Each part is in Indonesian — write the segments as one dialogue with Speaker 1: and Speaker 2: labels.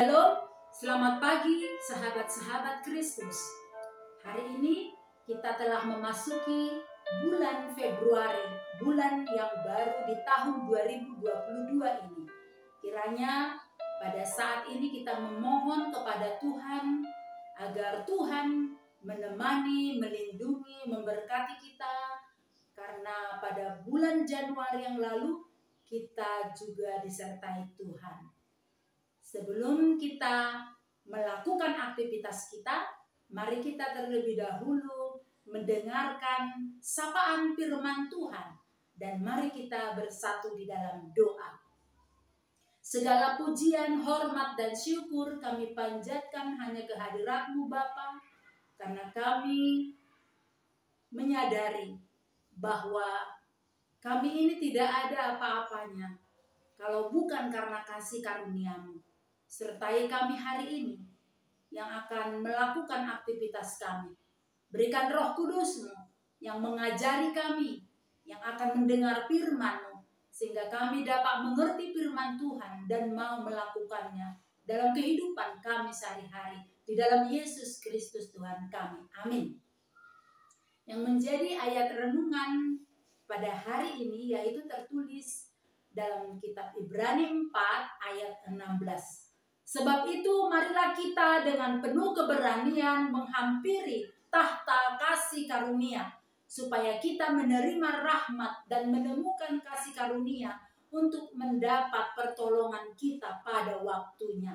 Speaker 1: Halo, selamat pagi sahabat-sahabat Kristus. Hari ini kita telah memasuki bulan Februari, bulan yang baru di tahun 2022 ini. Kiranya pada saat ini kita memohon kepada Tuhan agar Tuhan menemani, melindungi, memberkati kita. Karena pada bulan Januari yang lalu kita juga disertai Tuhan. Sebelum kita melakukan aktivitas kita, mari kita terlebih dahulu mendengarkan sapaan firman Tuhan dan mari kita bersatu di dalam doa. Segala pujian, hormat dan syukur kami panjatkan hanya kehadirat-Mu Bapa, karena kami menyadari bahwa kami ini tidak ada apa-apanya kalau bukan karena kasih karunia-Mu. Sertai kami hari ini yang akan melakukan aktivitas kami. Berikan Roh Kudus-Mu yang mengajari kami, yang akan mendengar firman-Mu, sehingga kami dapat mengerti firman Tuhan dan mau melakukannya dalam kehidupan kami sehari-hari. Di dalam Yesus Kristus Tuhan kami. Amin. Yang menjadi ayat renungan pada hari ini yaitu tertulis dalam kitab Ibrani 4 ayat 16. Sebab itu marilah kita dengan penuh keberanian menghampiri tahta kasih karunia, supaya kita menerima rahmat dan menemukan kasih karunia untuk mendapat pertolongan kita pada waktunya.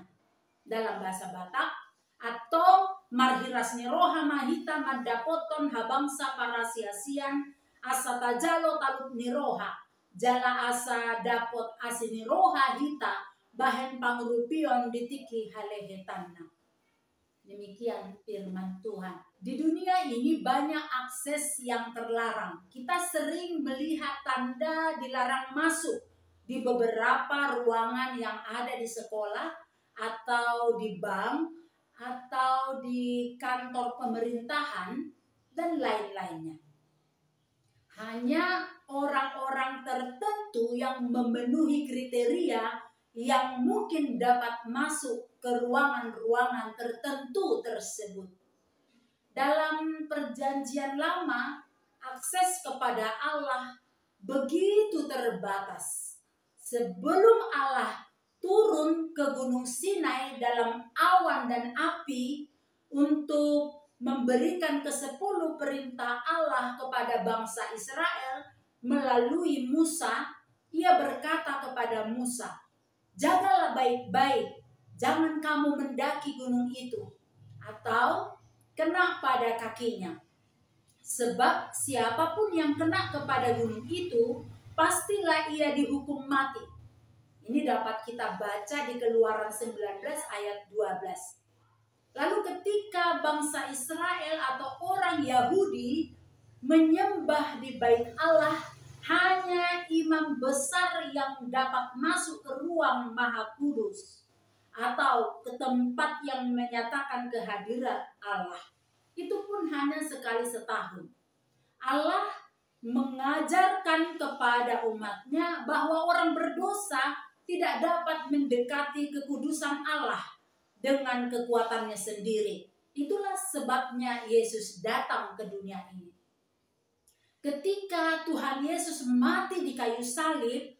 Speaker 1: Dalam bahasa Batak, atau marhirasni roha mahita madapoton habangsa parasiasian asa tajalo talut niroha jala asa dapot asini roha hita bahan pangrupion ditiki halehetanna. Demikian firman Tuhan. Di dunia ini banyak akses yang terlarang. Kita sering melihat tanda dilarang masuk di beberapa ruangan yang ada di sekolah atau di bank atau di kantor pemerintahan dan lain-lainnya. Hanya orang-orang tertentu yang memenuhi kriteria yang mungkin dapat masuk ke ruangan-ruangan tertentu tersebut. Dalam perjanjian lama, akses kepada Allah begitu terbatas. Sebelum Allah turun ke Gunung Sinai dalam awan dan api untuk memberikan ke-10 perintah Allah kepada bangsa Israel melalui Musa, Ia berkata kepada Musa, "Jagalah baik-baik, jangan kamu mendaki gunung itu atau kena pada kakinya. Sebab siapapun yang kena kepada gunung itu, pastilah ia dihukum mati." Ini dapat kita baca di Keluaran 19 ayat 12. Lalu ketika bangsa Israel atau orang Yahudi menyembah di bait Allah, hanya imam besar yang dapat masuk ke ruang Maha Kudus atau ke tempat yang menyatakan kehadiran Allah. Itu pun hanya sekali setahun. Allah mengajarkan kepada umatnya bahwa orang berdosa tidak dapat mendekati kekudusan Allah dengan kekuatannya sendiri. Itulah sebabnya Yesus datang ke dunia ini. Ketika Tuhan Yesus mati di kayu salib,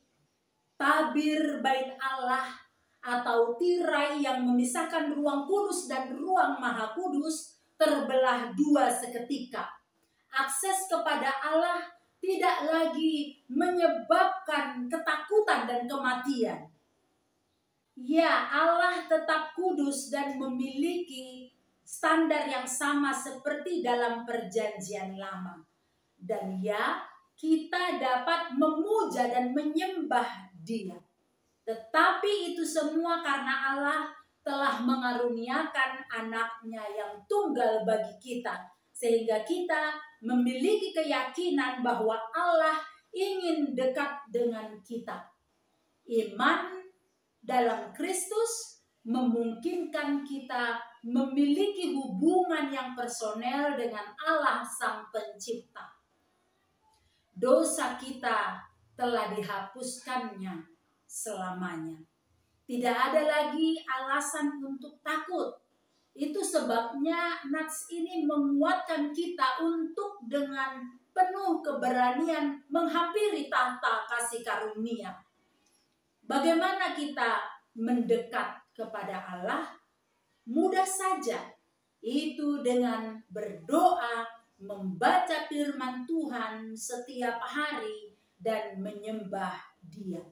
Speaker 1: tabir bait Allah atau tirai yang memisahkan ruang kudus dan ruang maha kudus terbelah 2 seketika. Akses kepada Allah tidak lagi menyebabkan ketakutan dan kematian. Ya, Allah tetap kudus dan memiliki standar yang sama seperti dalam perjanjian lama. Dan ya, kita dapat memuja dan menyembah Dia. Tetapi itu semua karena Allah telah mengaruniakan anaknya yang tunggal bagi kita. Sehingga kita memiliki keyakinan bahwa Allah ingin dekat dengan kita. Iman dalam Kristus memungkinkan kita memiliki hubungan yang personel dengan Allah Sang Pencipta. Dosa kita telah dihapuskannya selamanya. Tidak ada lagi alasan untuk takut. Itu sebabnya nats ini menguatkan kita untuk dengan penuh keberanian menghampiri tahta kasih karunia. Bagaimana kita mendekat kepada Allah? Mudah saja. Itu dengan berdoa, membaca firman Tuhan setiap hari, dan menyembah Dia.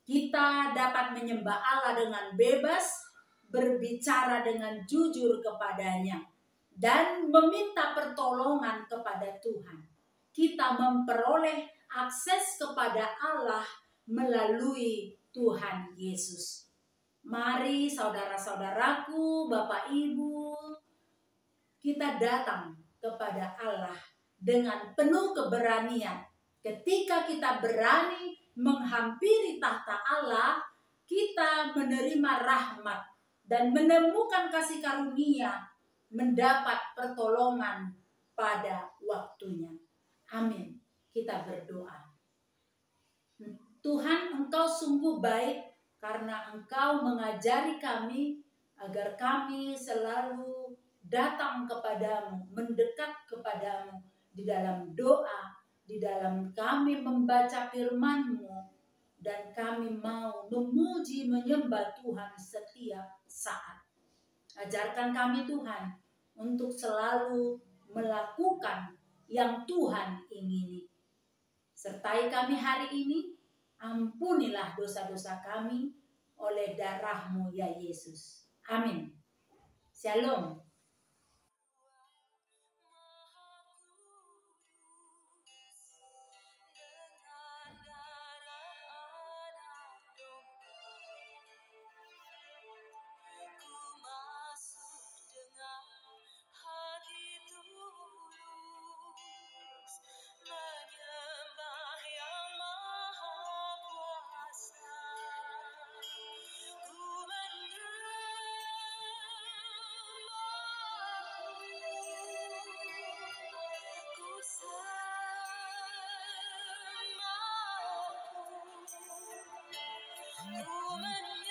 Speaker 1: Kita dapat menyembah Allah dengan bebas, berbicara dengan jujur kepadanya, dan meminta pertolongan kepada Tuhan. Kita memperoleh akses kepada Allah melalui Tuhan Yesus. Mari saudara-saudaraku, Bapak Ibu, kita datang kepada Allah dengan penuh keberanian. Ketika kita berani menghampiri tahta Allah, kita menerima rahmat dan menemukan kasih karunia, mendapat pertolongan pada waktunya. Amin. Kita berdoa. Tuhan, Engkau sungguh baik karena Engkau mengajari kami agar kami selalu datang kepadamu, mendekat kepadamu di dalam doa, di dalam kami membaca firman-Mu, dan kami mau memuji menyembah Tuhan setiap saat. Ajarkan kami Tuhan untuk selalu melakukan yang Tuhan ingini. Sertai kami hari ini, ampunilah dosa-dosa kami oleh darah-Mu ya Yesus. Amin. Shalom. Woman